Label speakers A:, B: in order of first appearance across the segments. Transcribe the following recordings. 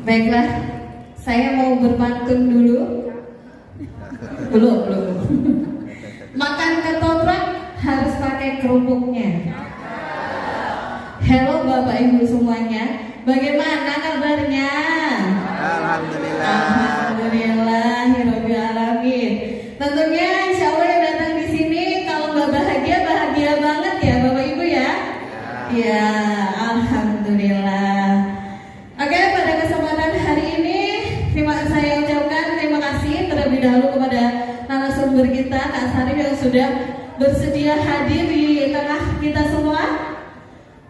A: Baiklah, saya mau berpantun dulu. Belum. Makan ketoprak harus pakai kerupuknya. Halo Bapak Ibu semuanya, bagaimana kabarnya?
B: Alhamdulillah.
A: Alhamdulillahirabbil alamin. Tentunya insya Allah yang datang di sini kalau nggak bahagia, bahagia banget ya Bapak Ibu ya. Ya, alhamdulillah. Oke, pada kesempatan hari ini saya ucapkan terima kasih terlebih dahulu kepada narasumber kita Kak Sarif yang sudah bersedia hadir di tengah kita semua.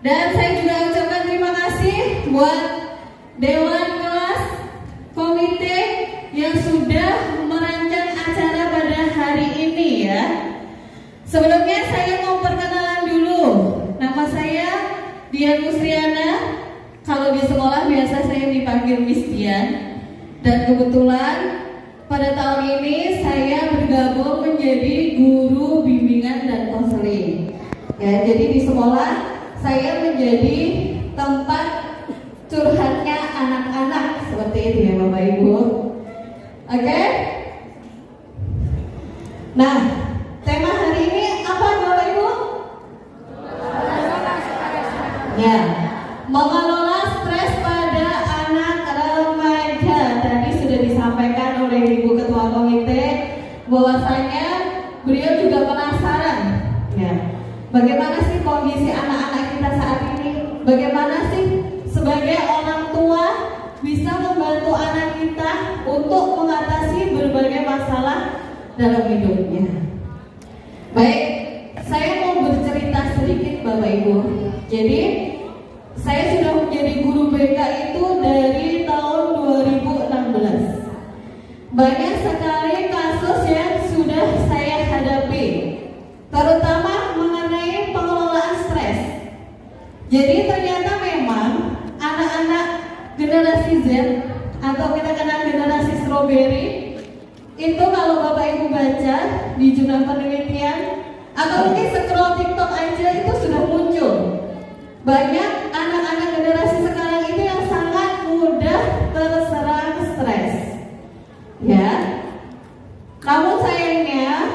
A: Dan saya juga ucapkan terima kasih buat Dewan Kelas Komite yang sudah merancang acara pada hari ini ya. Sebelumnya saya mau perkenalan dulu. Nama saya Dian Musriana. Kalau di sekolah biasa saya dipanggil Miss Dian. Dan kebetulan pada tahun ini saya bergabung menjadi guru bimbingan dan konseling. Ya, jadi di sekolah saya menjadi tempat curhatnya anak-anak seperti itu ya Bapak Ibu. Oke? Nah, tema hari ini apa Bapak Ibu? Ya, mengelola stres pada anak remaja. Tadi sudah disampaikan oleh Ibu Ketua Komite bahwasanya beliau juga penasaran ya, bagaimana sih kondisi anak-anak kita saat ini? Bagaimana sih sebagai orang tua bisa membantu anak kita untuk mengatasi berbagai masalah dalam hidupnya? Baik, saya mau bercerita sedikit Bapak Ibu. Jadi saya sudah menjadi guru BK itu dari tahun 2016. Banyak sekali kasus yang sudah saya hadapi, terutama mengenai pengelolaan stres. Jadi ternyata memang anak-anak generasi Z atau kita kenal generasi strawberry itu kalau Bapak Ibu baca di jurnal penelitian atau mungkin scroll TikTok aja itu sudah muncul. Banyak anak-anak generasi sekarang itu yang sangat mudah terserang stres. Ya. Namun sayangnya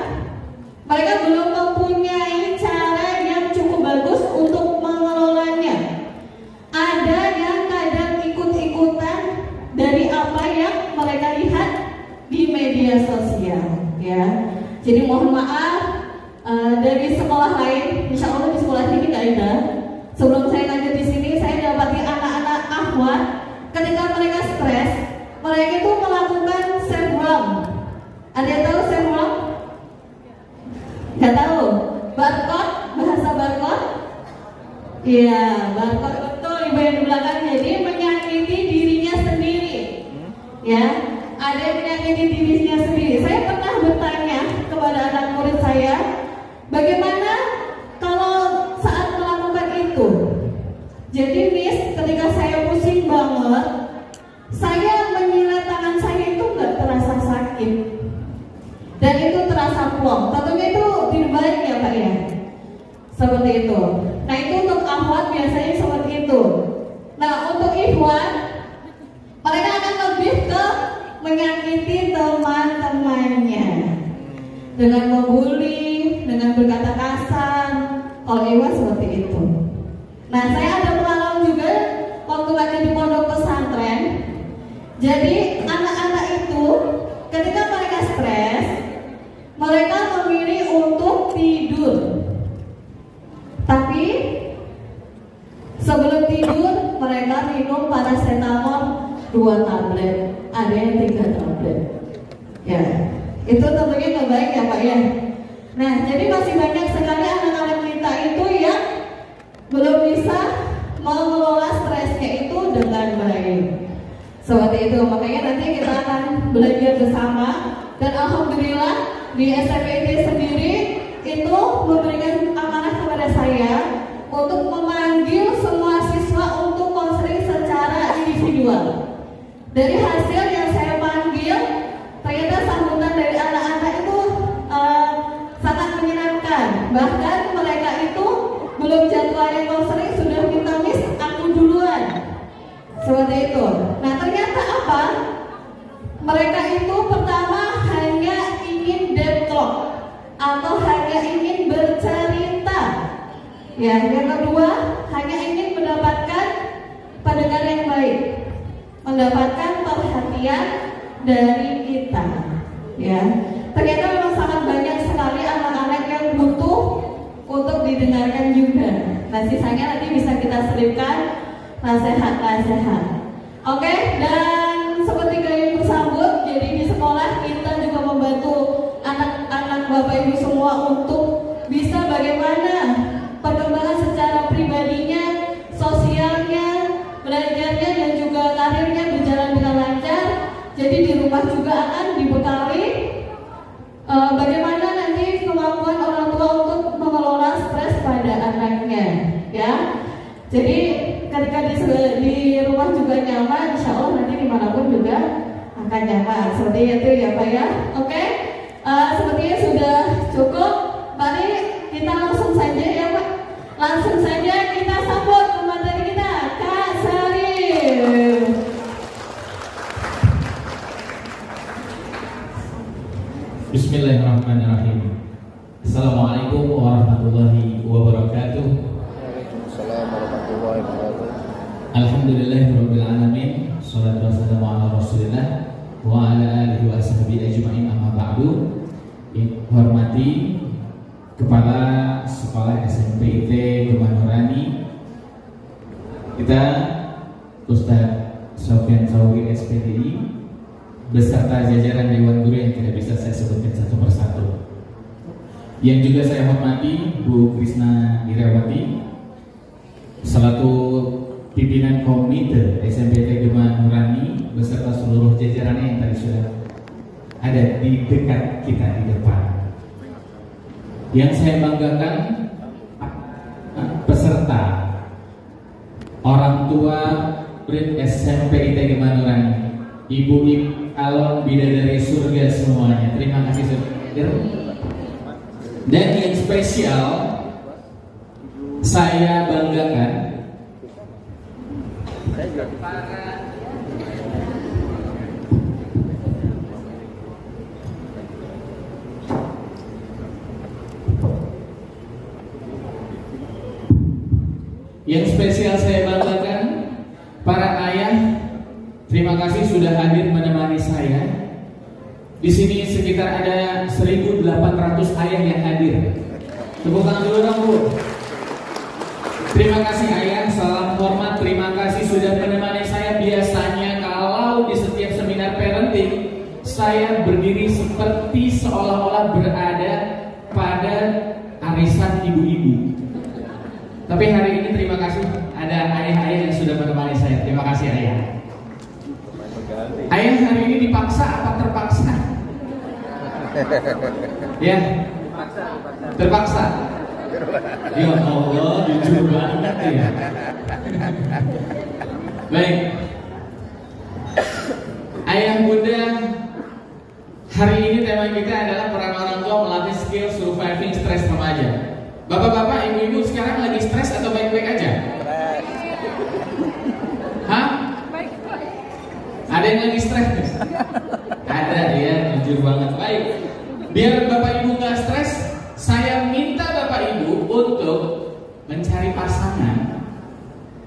A: mereka belum mempunyai cara yang cukup bagus untuk mengelolanya. Ada yang kadang ikut-ikutan dari apa yang mereka lihat di media sosial, ya. Jadi mohon maaf dari sekolah lain, insya Allah di sekolah ini nggak ada. Sebelum saya lanjut di sini, saya dapati anak-anak akhwat ketika mereka stres, mereka itu melakukan self-harm. Ada yang tahu self-harm? Nggak tahu. Barcode, bahasa barcode? Iya, barcode betul Ibu yang di belakang. Jadi menyakiti dirinya sendiri. Ya, ada yang menyakiti dirinya sendiri. Saya pernah bertanya kepada anak murid saya, bagaimana kalau saat melakukan itu? Jadi Miss, ketika saya pusing banget, saya menyilet tangan saya itu nggak terasa sakit. Dan itu terasa plong. Tentunya itu tidak baik ya Pak ya. Seperti itu. Nah itu untuk akhwat biasanya seperti itu. Nah untuk ikhwan, mereka akan lebih ke menyakiti teman-temannya dengan membuli, dengan berkata kasar. Kalau ikhwan seperti itu. Nah saya ada pengalaman juga waktu lagi di pondok pesantren. Jadi anak-anak itu ketika mereka stres, mereka memilih untuk tidur. Tapi sebelum tidur mereka minum paracetamol 2 tablet, ada yang 3 tablet. Ya, itu tentunya nggak baik ya Pak ya. Nah, jadi masih banyak sekali anak-anak kita itu yang belum bisa mengelola stresnya itu dengan baik. Seperti itu, makanya nanti kita akan belajar bersama. Dan alhamdulillah di SMPT sendiri itu memberikan amanah kepada saya untuk memanggil semua siswa untuk konseling secara individual. Dari hasil yang saya panggil, ternyata sambutan dari anak-anak itu sangat menyenangkan. Bahkan mereka itu belum jadwalnya konseling sudah minta Miss aku duluan. Seperti itu. Nah ternyata Ya, yang kedua, hanya ingin mendapatkan pendengar yang baik, mendapatkan perhatian dari kita. Ya, ternyata memang sangat banyak sekali anak-anak yang butuh untuk didengarkan juga. Nah, sisanya nanti bisa kita selipkan nasihat-nasihat. Oke, dan seperti kalian bersambut, jadi di sekolah kita juga membantu anak-anak Bapak Ibu semua untuk bisa bagaimana perkembangan secara pribadinya, sosialnya, belajarnya dan juga karirnya berjalan dengan lancar. Jadi di rumah juga akan dibekali bagaimana nanti kemampuan orang tua untuk mengelola stres pada anaknya, ya. Jadi ketika di rumah juga nyaman, insya Allah nanti dimanapun juga akan nyaman. Seperti itu ya Pak ya. Oke, sepertinya sudah cukup. Mari kita langsung saja ya Pak. Langsung saja kita sambut pemateri kita, Kak Sari.
C: Bismillahirrahmanirrahim. Assalamualaikum warahmatullahi wabarakatuh.
B: Waalaikumsalam warahmatullahi wabarakatuh.
C: Alhamdulillahirabbil alamin. Shalatu wassalamu ala Rasulillah wa ala alihi wa sahbihi ajmain, amma ba'du. Hormati Kepala Sekolah SMP IT Gemah Nurani, kita Ustadz Sofyan Sauri SPDI beserta jajaran Dewan Guru yang tidak bisa saya sebutkan satu persatu. Yang juga saya hormati Bu Krisna Irawati selaku pimpinan komite SMP IT Gemah Nurani beserta seluruh jajarannya yang tadi sudah ada di dekat kita di depan. Yang saya banggakan peserta, orang tua murid SMP IT Gemah Nurani, Ibu calon bidadari surga semuanya. Terima kasih saudara. Dan yang spesial saya banggakan para ayah. Terima kasih sudah hadir menemani saya. Di sini sekitar ada 1.800 ayah yang hadir. Tepuk tangan dulu dong Bu. Terima kasih ayah, salam hormat. Terima kasih sudah menemani saya. Biasanya kalau di setiap seminar parenting, saya berdiri seperti seolah-olah berada pada arisan ibu-ibu. Tapi hari ini terima kasih ada ayah-ayah yang sudah menemani saya. Terima kasih ayah. Ayah hari ini dipaksa apa terpaksa? Ya, terpaksa. Ya Allah, jujur banget ya. Baik, ayah bunda, hari ini tema kita adalah peran orang tua melatih skill surviving stress remaja. Bapak-bapak, ibu-ibu sekarang lagi stres atau baik-baik aja? Hah? Ada yang lagi stres? Ada ya, jujur banget. Baik, biar bapak ibu gak stres, saya minta bapak ibu untuk mencari pasangan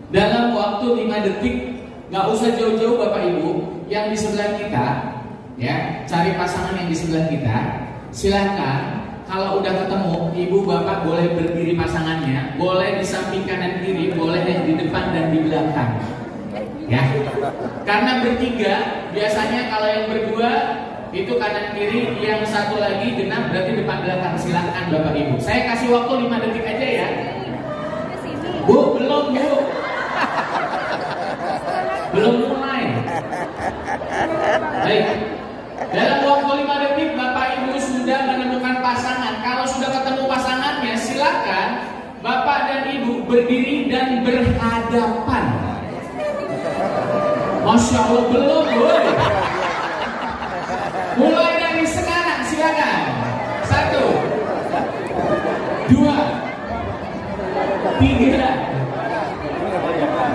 C: dalam waktu 5 detik. Gak usah jauh-jauh bapak ibu yang di sebelah kita, ya, cari pasangan yang di sebelah kita. Silahkan, kalau udah ketemu, ibu bapak boleh berdiri pasangannya, boleh di samping kanan kiri, boleh di depan dan di belakang. Ya, karena bertiga biasanya kalau yang berdua itu kanan kiri, yang satu lagi genap berarti depan belakang. Silahkan bapak ibu. Saya kasih waktu 5 detik aja ya. Bu, belum bu. Belum mulai. Baik. Dalam waktu 5 detik bapak ibu sudah menemukan pasangan. Kalau sudah ketemu pasangannya, silakan bapak dan ibu berdiri dan berhadapan. Masya Allah, belum boy. Mulai dari sekarang, silakan. 1, 2, 3,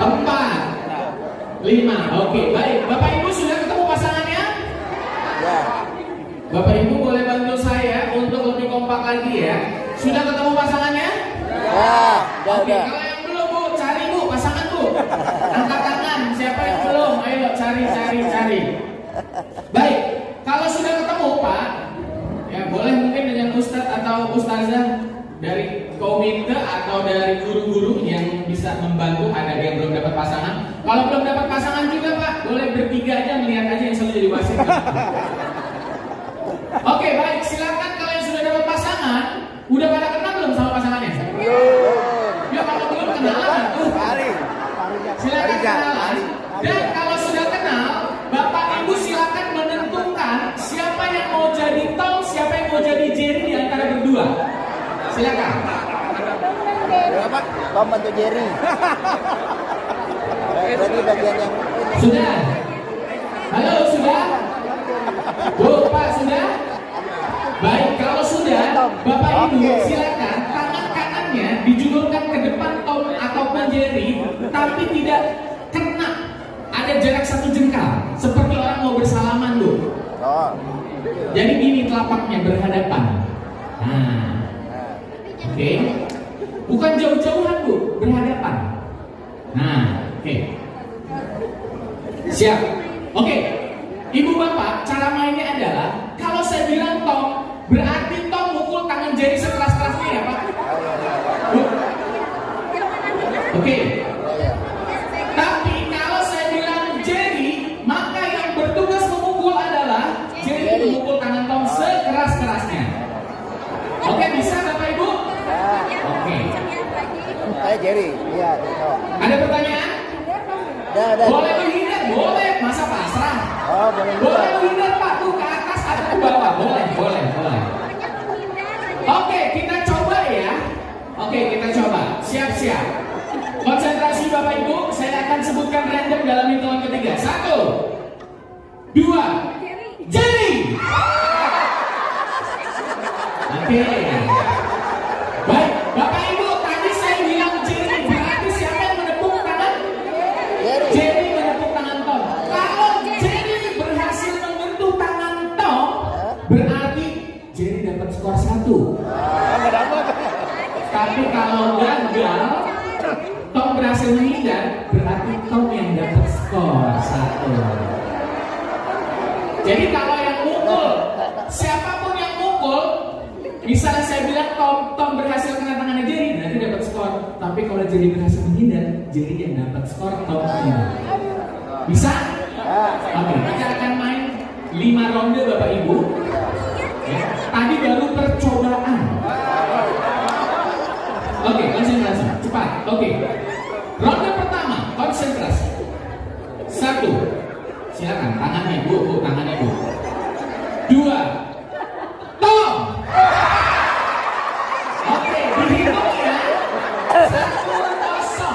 C: 4, 5. Oke, baik. Bapak ibu sudah ketemu pasangannya? Ya. Bapak ibu boleh bantu saya untuk lebih kompak lagi ya. Sudah ketemu pasangannya? Ya. Oke, kalau yang belum Bu, cari Bu, pasangan Bu. Angkat tangan, siapa yang belum? Ayo cari. Baik, kalau sudah ketemu Pak, ya boleh mungkin dengan Ustadz atau Ustazah dari komite atau dari guru-guru yang bisa membantu ada yang belum dapat pasangan. Kalau belum dapat pasangan juga Pak, boleh bertiga aja melihat aja yang selalu jadi wasit. Oke, baik, silakan kalau yang sudah dapat pasangan, udah pada kenal belum sama pasangannya? Ya kalau belum kenalan tuh. Silakan kenalan. Dan kalau sudah kenal, Bapak Ibu silakan menentukan siapa yang mau jadi Tom, siapa yang mau jadi Jerry di antara berdua. Silakan.
B: Tom atau Jerry? Berarti bagian yang
C: Sudah? Halo, sudah? Bu, Pak, sudah? Baik, kalau sudah, Bapak Ibu silakan tangan kanannya dijulurkan ke depan Tom ataupun Jerry, tapi tidak kena. Ada jarak 1 jengkal, seperti orang mau bersalaman, Bu. Jadi gini telapaknya berhadapan. Nah, oke. Bukan jauh-jauhan Bu, berhadapan. Nah, oke. Siap. Oke. Ibu Bapak, cara mainnya adalah kalau saya bilang Tom, berarti Tom mukul tangan Jerry sekeras-kerasnya ya Pak. Bu. Oke. Tapi kalau saya bilang Jerry, maka yang bertugas memukul adalah Jerry memukul tangan Tom sekeras-kerasnya. Oke, bisa Bapak Ibu? Oke.
B: Saya Jerry. Iya.
C: Ada pertanyaan? Boleh menghindar? Boleh. Masa pasrah?
B: Oh, boleh.
C: Boleh menghindar Pak, tuh ke atas atau ke bawah? Boleh. Oke, kita coba ya. Oke, kita coba. Siap-siap. Konsentrasi Bapak Ibu, saya akan sebutkan random dalam hitungan ketiga. 1, 2, Jerry. Oke. Baik, Bapak Ibu, tadi saya bilang Jerry, berarti siapa yang menepuk tangan? Jerry menepuk tangan Tom. Kalau Jerry berhasil menyentuh tangan Tom, berarti Jerry dapat skor 1. Tapi kalau gagal, Tom berhasil menghindar, berarti Tom yang dapat skor 1. Jadi kalau yang mukul, siapapun yang mukul, misalnya saya bilang Tom berhasil kena tangannya Jerry, berarti dapat skor. Tapi kalau Jerry berhasil menghindar, Jerry yang dapat skor, Tom tidak. Bisa? Oke, kita akan main 5 ronde Bapak Ibu. Ya, tadi baru percobaan. Oke, konsentrasi, cepat. Oke, ronde pertama, konsentrasi. 1, silakan tangannya Bu, tangannya Bu. 2, Tom. Oke, dihitung ya. 1-0.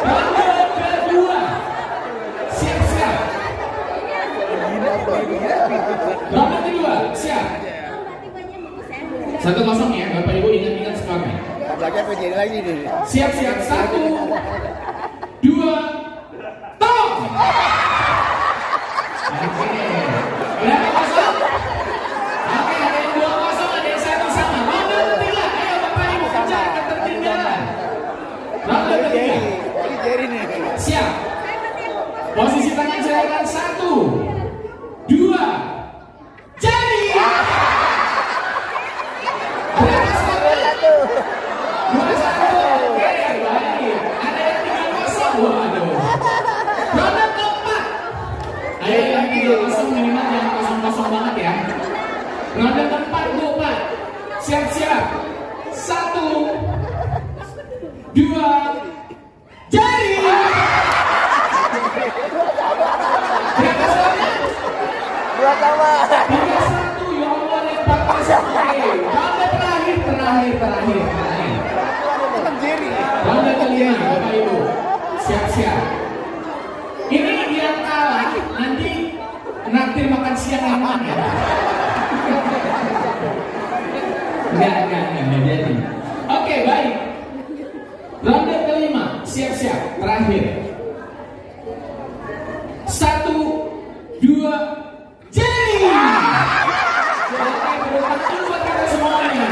C: Ronde kedua. Siap-siap. Ronde kedua, siap. 1-0 ya, Bapak Ibu ingat-ingat skornya.
B: Belajar menjadi lagi nih.
C: Siap-siap. 1, 2, Tom. Oke. Berapa kosong? Oke, ada yang 2-0, ada yang 1 sama. Ronde ketiga, ayo Bapak Ibu kejar ketertinggalan. Ronde ketiga.
B: Jerry nih.
C: Siap. Posisi tangan silakan. 1, 2, Jerry. Berapa skor? 2-1. Oke, baik. Ada yang 3-0. Waduh. Ronde keempat. Ayo yang 3-0 minimal jangan kosong-kosong banget ya. Ronde keempat Bu Pak. Siap-siap. 1, 2, Jerry. Berapa skornya?
B: 2-2.
C: 3-1. Ya Allah, lebat masuk. Ronde terakhir.
B: Jerry.
C: Ronde kelima Bapak Ibu. Siap-siap. Ini yang kalah nanti naktir makan siang yang mana? Enggak jadi. Oke, baik. Ronde kelima, siap-siap. Terakhir. 1, 2, Jerry. Oke, beri tangan buat kita semuanya.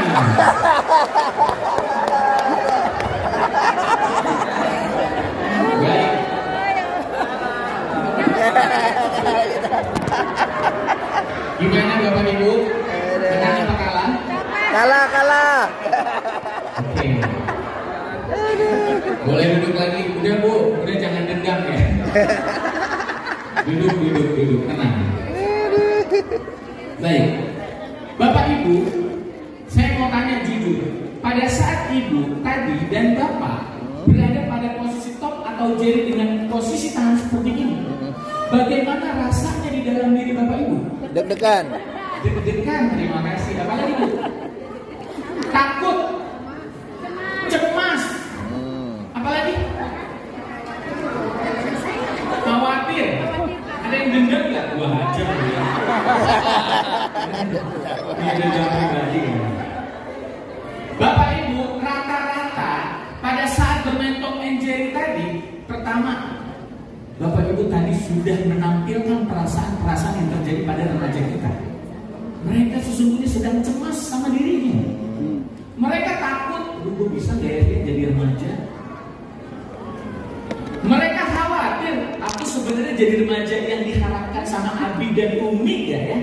C: Duduk, tenang. Baik, Bapak Ibu, saya mau tanya jujur. Pada saat Ibu tadi dan Bapak berada pada posisi top atau Jerry dengan posisi tangan seperti ini, bagaimana rasanya di dalam diri Bapak Ibu?
B: Deg-degan.
C: Deg-degan, terima kasih. Apalagi Ibu? Takut, cemas, apalagi? Khawatir. Ada yang dendam nggak? Gua hajar ya. Ini dendam pribadi. Bapak Ibu, rata-rata pada saat bermain Tom and Jerry tadi, pertama, Bapak Ibu tadi sudah menampilkan perasaan-perasaan yang terjadi pada remaja kita. Mereka sesungguhnya sedang cemas sama dirinya. Mereka takut, gue bisa gak ya jadi remaja? Mereka khawatir, aku sebenarnya jadi remaja yang diharapkan sama Abi dan Umi gak ya?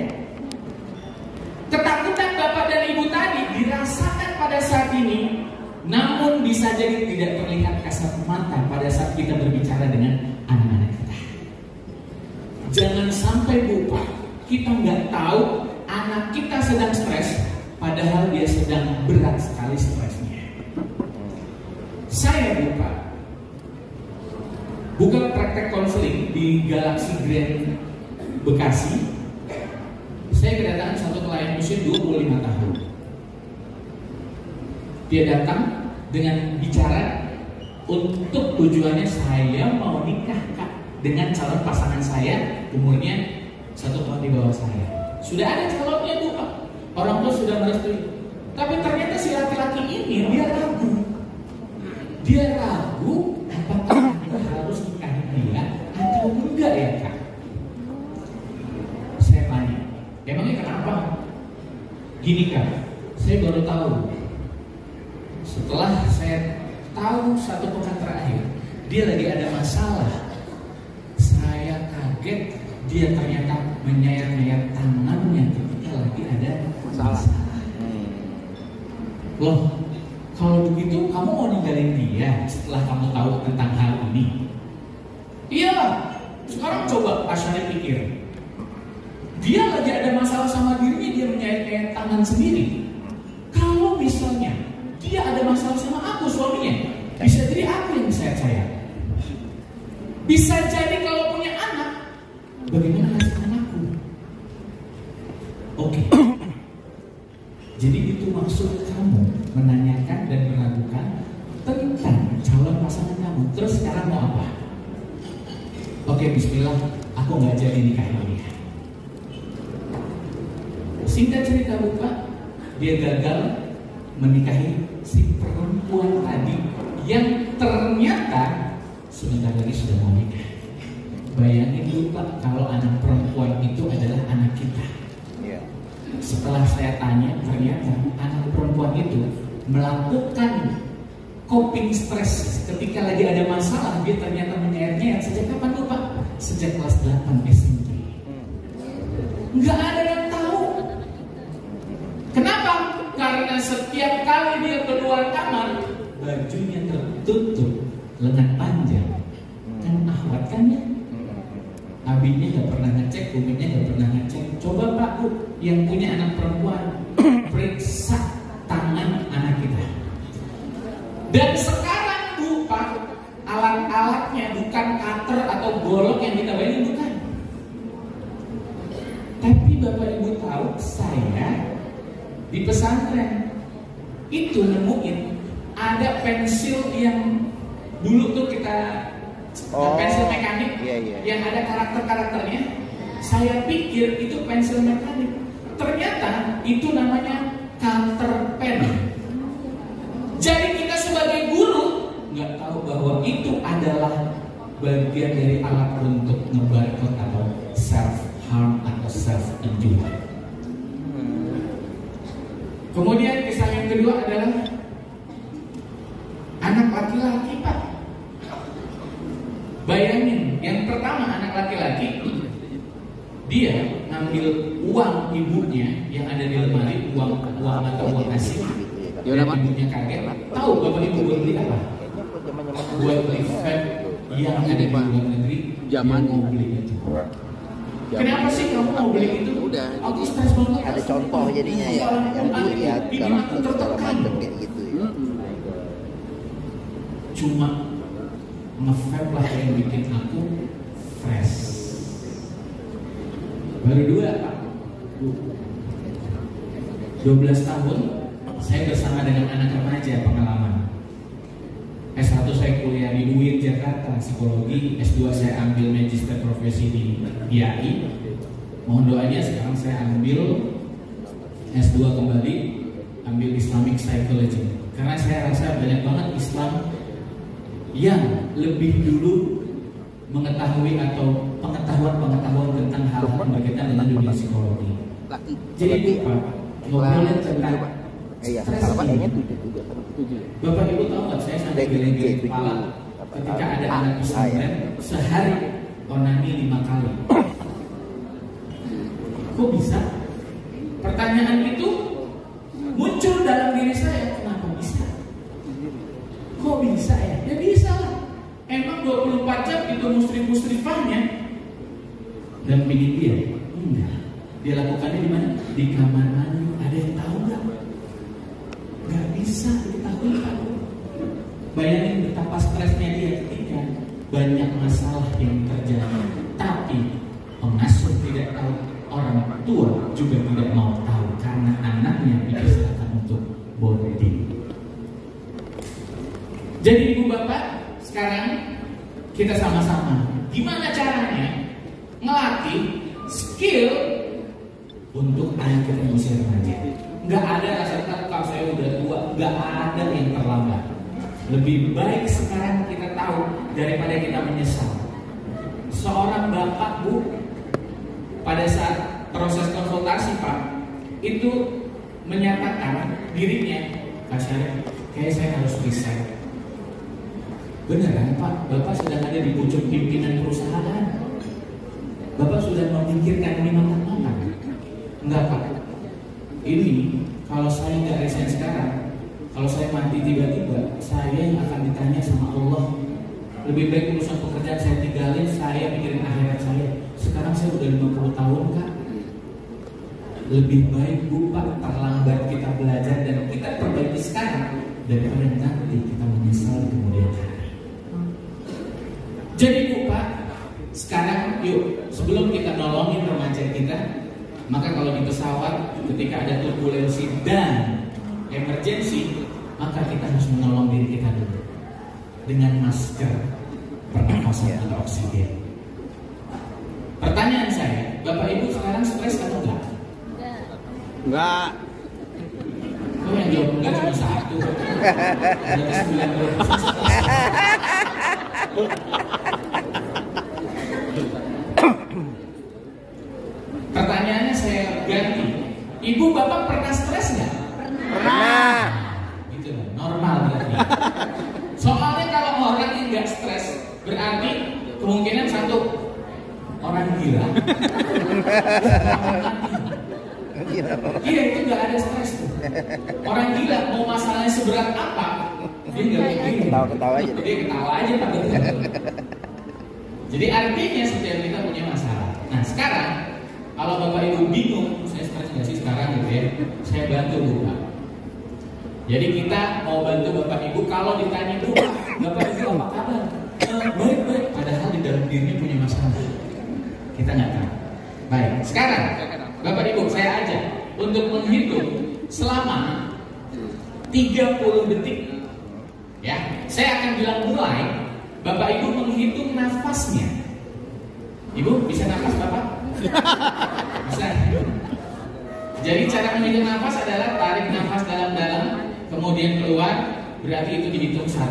C: Ketakutan Bapak dan Ibu tadi dirasakan pada saat ini, namun bisa jadi tidak terlihat kasat mata pada saat kita berbicara dengan anak-anak kita. Jangan sampai lupa, kita nggak tahu anak kita sedang stres, padahal dia sedang berat sekali stresnya. Saya buka praktek konseling di Galaxy Grand Bekasi. Saya kedatangan satu klien usia 25 tahun. Dia datang dengan bicara untuk tujuannya saya mau nikah Kak dengan calon pasangan saya, umurnya 1 tahun di bawah saya. Sudah ada calonnya Bu Pak, orang tua sudah merestui. Tapi ternyata si laki-laki ini dia ragu apakah kita harus nikahin dia atau enggak ya Kak. Saya tanya, emangnya kenapa? Gini Kak, saya baru tahu. Setelah saya tahu 1 pekan terakhir dia lagi ada masalah, saya kaget dia ternyata menyayat-nyayat tangannya ketika lagi ada masalah. Loh, kalau begitu kamu mau ninggalin dia setelah kamu tahu tentang hal ini? Iya, sekarang coba Asyari pikir, dia lagi ada masalah sama dirinya, dia menyayat-nyayat tangan sendiri. Kalau misalnya dia ada masalah sama aku suaminya, bisa jadi aku yang sayang. Bisa jadi kalau punya anak, bagaimana nasib anakku? Oke. Jadi itu maksud kamu menanyakan dan meragukan tentang calon pasangan kamu. Terus sekarang mau apa? Oke, bismillah, aku nggak jadi nikahin dia. Singkat cerita Bapak, dia gagal menikahi si perempuan tadi yang ternyata sebentar lagi sudah mau nikah. Bayangin dulu Pak, kalau anak perempuan itu adalah anak kita. Setelah saya tanya, ternyata anak perempuan itu melakukan coping stress ketika lagi ada masalah. Dia ternyata menyayat-nyayat sejak kapan tuh Pak? Sejak kelas 8 SMP. Nggak ada yang tahu. Kenapa? Karena setiap kali dia keluar kamar, bajunya tertutup, lengan panjang. Kan ahwat kan ya? Abinya gak pernah ngecek, uminya gak pernah ngecek. Coba Pak Bu, yang punya anak perempuan, periksa tangan anak kita. Dan sekarang Bu Pak, alat-alatnya bukan cutter atau golok yang kita bayangin, bukan. Tapi Bapak Ibu tahu, saya di pesantren itu nemuin ada pensil yang dulu tuh kita pensil mekanik yang ada karakter-karakternya. Saya pikir itu pensil mekanik, ternyata itu namanya cutter pen. Jadi kita sebagai guru nggak tahu bahwa itu adalah bagian dari alat untuk ngebarcode atau self harm atau self injury. Kemudian kisah yang kedua adalah anak laki-laki Pak. Bayangin, yang pertama anak laki-laki, dia ngambil uang ibunya yang ada di lemari, uang atau uang kasih. Dan ibunya kaget. Tahu Bapak Ibu buat beli apa? Buat beli vape yang ada di luar negeri
B: Zaman
C: yang mau beli itu. Kenapa sih kamu mau beli itu?
B: Udah,
C: Aku
B: jadi
C: stres banget.
B: ada contoh jadinya ya, yang dilihat karakter segala macam kayak gitu ya.
C: Cuma nge-vape lah yang bikin aku fresh. Baru 12 tahun saya bersama dengan anak remaja pengalaman. S1 saya kuliah di UIN Jakarta psikologi, S2 saya ambil magister profesi di IAI. Mohon doanya sekarang saya ambil S2 kembali, ambil Islamic Psychology. Karena saya rasa banyak banget Islam yang lebih dulu mengetahui atau pengetahuan tentang hal-hal yang berkaitan dengan dunia psikologi. Jadi Pak, ngobrolin tentang stres ini. Bapak Ibu tahu nggak, saya sampai geleng-geleng kepala ketika ada anak pesantren sehari onani 5 kali. Kok bisa? Pertanyaan itu muncul dalam diri saya, kenapa bisa? Kok bisa ya? Ya bisa lah. Emang 24 jam itu musrif-musrifahnya dan bikin dia? Enggak. Dia lakukannya di mana? Di kamar mandi. Ada yang tahu nggak? Nggak bisa diketahui Pak. Bayangin betapa stresnya dia ketika banyak masalah yang terjadi. Tapi pengasuh tidak tahu, orang tua juga tidak mau tahu karena anaknya dipersilakan untuk bonding. Jadi ibu bapak, sekarang kita sama-sama gimana caranya ngelatih skill untuk anak kita usia remaja. Nggak ada rasa takut kalau saya udah tua, nggak ada yang terlambat. Lebih baik sekarang kita tahu daripada kita menyesal. Seorang bapak bu, pada saat proses konsultasi Pak, itu menyatakan dirinya, Pak Syarif, kayak saya harus resign. Beneran Pak, Bapak sedang ada di pucuk pimpinan perusahaan. Bapak sudah memikirkan ini matang-matang. Enggak Pak, ini kalau saya nggak resign sekarang, kalau saya mati tiba-tiba, saya yang akan ditanya sama Allah. Lebih baik urusan pekerjaan saya tinggalin, saya mikirin akhirat saya. Sekarang saya udah 50 tahun Kak. Lebih baik Bu Pak, terlambat kita belajar dan kita perbaiki sekarang daripada nanti kita menyesal di kemudian hari. Jadi Bu Pak, sekarang yuk sebelum kita nolongin remaja kita, maka kalau di pesawat ketika ada turbulensi dan emergensi, maka kita harus menolong diri kita dulu dengan masker pernafasan atau oksigen. Pertanyaan saya, Bapak Ibu sekarang stres atau enggak?
B: Enggak.
C: Kok yang jawab enggak cuma satu? Pertanyaannya saya ganti. Ibu Bapak pernah stres nggak?
B: Pernah.
C: Gitu lah, normal berarti. Soalnya kalau orang yang nggak stres berarti kemungkinan satu, orang gila. Iya itu nggak ada stres tuh. Orang gila mau masalahnya seberat apa, dia nggak mikirin.
B: Ketawa-ketawa aja.
C: Dia ketawa aja Pak. Jadi artinya setiap kita punya masalah. Nah sekarang kalau Bapak Ibu bingung, saya stres nggak sih sekarang gitu ya, saya bantu Bu Pak. Jadi kita mau bantu Bapak Ibu kalau ditanya Bu, Bapak Ibu apa kabar? Baik-baik, padahal di dalam dirinya punya masalah. Kita nggak tahu. Baik, sekarang Bapak Ibu saya ajak untuk menghitung selama 30 detik. Ya, saya akan bilang mulai. Bapak Ibu menghitung nafasnya. Ibu bisa nafas Bapak? Bisa. Jadi cara menghitung nafas adalah tarik nafas dalam-dalam, kemudian keluar, berarti itu dihitung 1.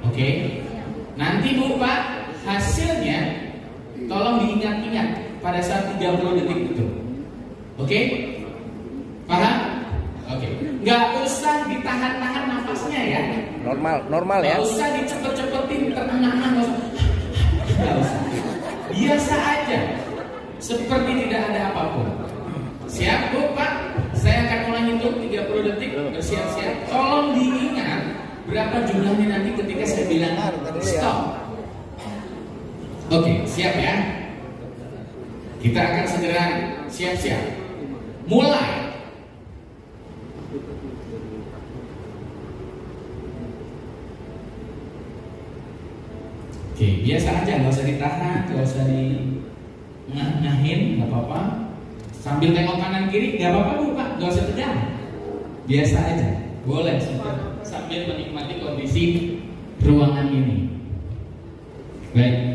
C: Oke? Nanti Bu Pak, hasilnya tolong diingat-ingat pada saat 30 detik itu. Oke? Paham? Oke. Nggak usah ditahan-tahan nafasnya ya.
B: Normal ya.
C: Nggak usah dicepet-cepetin, tenang-tenang. Nggak usah. Biasa aja. Seperti tidak ada apapun. Siap Bu Pak? Saya akan mulai hitung 30 detik. Bersiap-siap. Tolong diingat berapa jumlahnya nanti ketika saya bilang stop. Oke. siap ya? Kita akan segera siap-siap. Mulai. Oke, biasa aja, nggak usah ditahan, nggak usah di ngahin, nggak apa-apa. Sambil tengok kanan kiri, nggak apa-apa Bu Pak, nggak usah tegang. Biasa aja, boleh sambil menikmati kondisi ruangan ini. Baik.